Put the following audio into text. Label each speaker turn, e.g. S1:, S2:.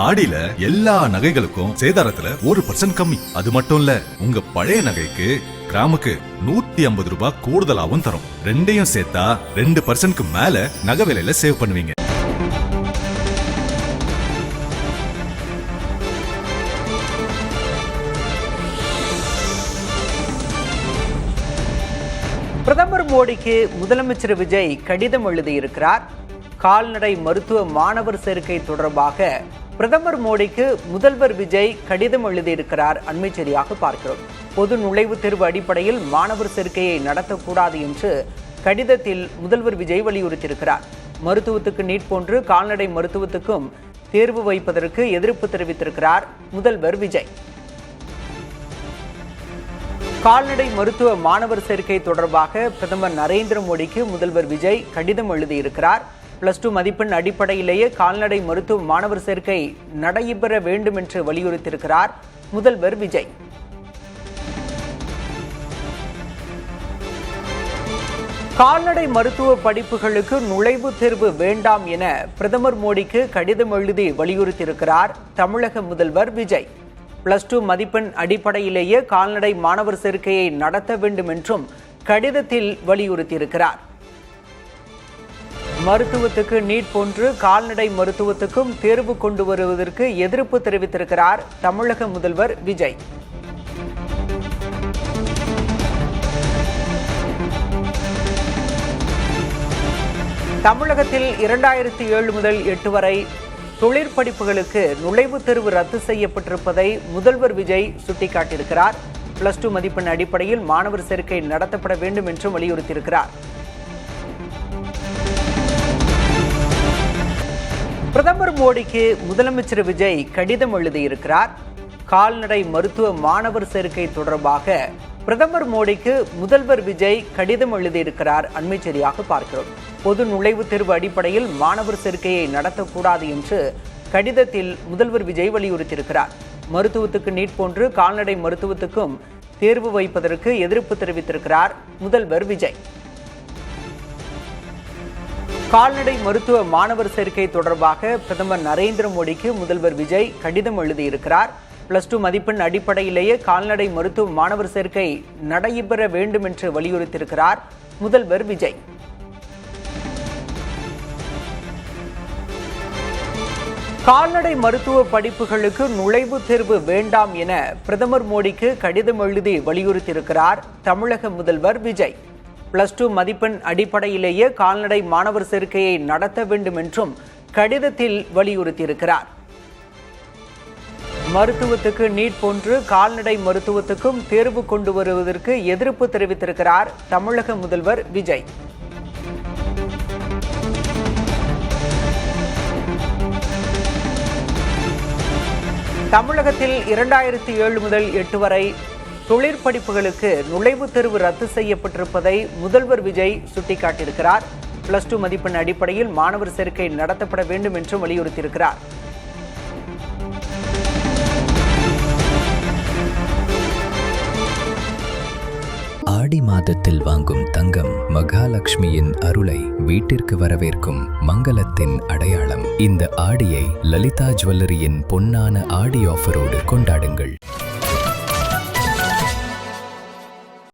S1: ஆடியில எல்லா நகைகளுக்கும் சேதாரத்துல 1% கம்மி. அது மட்டும் இல்ல, உங்க பழைய நகைக்கு கிராமுக்கு 150 ரூபாய் கூடுதலாவும் தரும். ரெண்டையும் சேர்த்தா 2% மேல நகை விலையில சேவ் பண்ணுவீங்க.
S2: பிரதமர் மோடிக்கு முதலமைச்சர் விஜய் கடிதம் எழுதியிருக்கிறார். கால்நடை மருத்துவ மாணவர் சேர்க்கை தொடர்பாக பிரதமர் மோடிக்கு முதல்வர் விஜய் கடிதம் எழுதியிருக்கிறார். அண்மை செய்தியாக பார்க்கிறோம். பொது நுழைவுத் தேர்வு அடிப்படையில் மாணவர் சேர்க்கையை நடத்தக்கூடாது என்று கடிதத்தில் முதல்வர் விஜய் வலியுறுத்தியிருக்கிறார். மருத்துவத்துக்கு நீட் போன்று கால்நடை மருத்துவத்துக்கும் தேர்வு வைப்பதற்கு எதிர்ப்பு தெரிவித்திருக்கிறார் முதல்வர் விஜய். கால்நடை மருத்துவ மாணவர் சேர்க்கை தொடர்பாக பிரதமர் நரேந்திர மோடிக்கு முதல்வர் விஜய் கடிதம் எழுதியிருக்கிறார். +2 மதிப்பெண் அடிப்படையிலேயே கால்நடை மருத்துவ மாணவர் சேர்க்கை நடைபெற வேண்டும் என்று வலியுறுத்தியிருக்கிறார் முதல்வர் விஜய். கால்நடை மருத்துவ படிப்புகளுக்கு நுழைவுத் தேர்வு வேண்டாம் என பிரதமர் மோடிக்கு கடிதம் எழுதி வலியுறுத்தியிருக்கிறார் தமிழக முதல்வர் விஜய். +2 மதிப்பெண் அடிப்படையிலேயே கால்நடை மாணவர் சேர்க்கையை நடத்த வேண்டும் என்றும் கடிதத்தில் வலியுறுத்தியிருக்கிறார். மருத்துவத்துக்கு நீட் போன்று கால்நடை மருத்துவத்துக்கும் தேர்வு கொண்டு வருவதற்கு எதிர்ப்பு தெரிவித்திருக்கிறார் தமிழக முதல்வர் விஜய். தமிழகத்தில் 2007 முதல் 8 வரை தொழிற்படிப்புகளுக்கு நுழைவுத் தேர்வு ரத்து செய்யப்பட்டிருப்பதை முதல்வர் விஜய் சுட்டிக்காட்டியிருக்கிறார். +2 மதிப்பெண் அடிப்படையில் மாணவர் சேர்க்கை நடத்தப்பட வேண்டும் என்றும் வலியுறுத்தியிருக்கிறார். பிரதமர் மோடிக்கு முதலமைச்சர் விஜய் கடிதம் எழுதியிருக்கிறார். கால்நடை மருத்துவ மாணவர் சேர்க்கை தொடர்பாக பிரதமர் மோடிக்கு முதல்வர் விஜய் கடிதம் எழுதியிருக்கிறார். அண்மை செய்தியாக பார்க்கிறோம். பொது நுழைவுத் தேர்வு அடிப்படையில் மாணவர் சேர்க்கையை நடத்தக்கூடாது என்று கடிதத்தில் முதல்வர் விஜய் வலியுறுத்தியிருக்கிறார். மருத்துவத்துக்கு நீட் போன்று கால்நடை மருத்துவத்துக்கும் தேர்வு வைப்பதற்கு எதிர்ப்பு தெரிவித்திருக்கிறார் முதல்வர் விஜய். கால்நடை மருத்துவ மாணவர் சேர்க்கை தொடர்பாக பிரதமர் நரேந்திர மோடிக்கு முதல்வர் விஜய் கடிதம் எழுதியிருக்கிறார். +2 மதிப்பெண் அடிப்படையிலேயே கால்நடை மருத்துவ மாணவர் சேர்க்கை நடைபெற வேண்டும் என்று வலியுறுத்தியிருக்கிறார் முதல்வர் விஜய். கால்நடை மருத்துவ படிப்புகளுக்கு நுழைவுத் தேர்வு வேண்டாம் என பிரதமர் மோடிக்கு கடிதம் எழுதி வலியுறுத்தியிருக்கிறார் தமிழக முதல்வர் விஜய். +2 மதிப்பெண் அடிப்படையிலேயே கால்நடை மாணவர் சேர்க்கையை நடத்த வேண்டும் என்றும் கடிதத்தில் வலியுறுத்தியிருக்கிறார். மருத்துவத்துக்கு நீட் போன்று கால்நடை மருத்துவத்துக்கும் தேர்வு கொண்டு வருவதற்கு எதிர்ப்பு தெரிவித்திருக்கிறார் தமிழக முதல்வர் விஜய். தமிழகத்தில் 2007 முதல் 8 வரை தொழிற்படிப்புகளுக்கு நுழைவுத் தேர்வு ரத்து செய்யப்பட்டிருப்பதை முதல்வர் விஜய் சுட்டிக்காட்டியிருக்கிறார். +2 மதிப்பெண் அடிப்படையில் மாணவர் சேர்க்கை நடத்தப்பட வேண்டும் என்றும் வலியுறுத்தியிருக்கிறார்.
S3: ஆடி மாதத்தில் வாங்கும் தங்கம் மகாலட்சுமியின் அருளை வீட்டிற்கு வரவேற்கும் மங்களத்தின் அடையாளம். இந்த ஆடியை லலிதா ஜுவல்லரியின் பொன்னான ஆடி ஆஃபரோடு கொண்டாடுங்கள்.